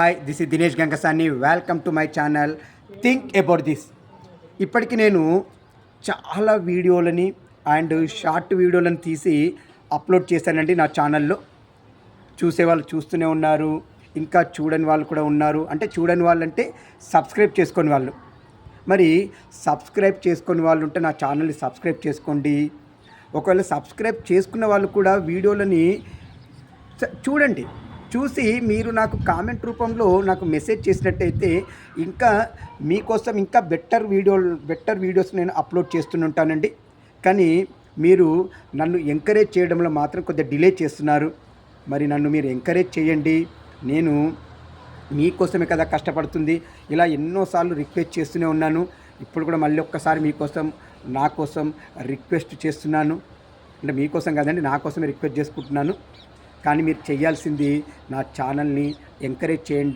Hi, this is Dinesh Gangasani. Welcome to my channel think about this. ఇప్పటికి నేను చాలా వీడియోలని and short వీడియోలను తీసి అప్లోడ్ చేశానండి నా ఛానల్లో. చూసేవాళ్ళు చూస్తూనే ఉన్నారు, ఇంకా చూడని వాళ్ళు కూడా ఉన్నారు. అంటే చూడని వాళ్ళు అంటే సబ్స్క్రైబ్ చేసుకొని వాళ్ళు. మరి సబ్స్క్రైబ్ చేసుకొని వాళ్ళు ఉంటే నా ఛానల్ని సబ్స్క్రైబ్ చేసుకోండి. ఒకవేళ సబ్స్క్రైబ్ చేసుకున్న వాళ్ళు కూడా వీడియోలని చూడండి. చూసి మీరు నాకు కామెంట్ రూపంలో నాకు మెసేజ్ చేసినట్టయితే ఇంకా మీకోసం ఇంకా బెటర్ వీడియోస్ నేను అప్లోడ్ చేస్తుంటానండి. కానీ మీరు నన్ను ఎంకరేజ్ చేయడంలో మాత్రం కొద్దిగా డిలే చేస్తున్నారు. మరి నన్ను మీరు ఎంకరేజ్ చేయండి. నేను మీకోసమే కదా కష్టపడుతుంది. ఇలా ఎన్నోసార్లు రిక్వెస్ట్ చేస్తూనే ఉన్నాను. ఇప్పుడు కూడా మళ్ళీ ఒక్కసారి మీకోసం నా కోసం రిక్వెస్ట్ చేస్తున్నాను. అంటే మీకోసం కాదండి, నా కోసమే రిక్వెస్ట్ చేసుకుంటున్నాను. కానీ మీరు చేయాల్సింది నా ఛానల్ని ఎంకరేజ్ చేయండి.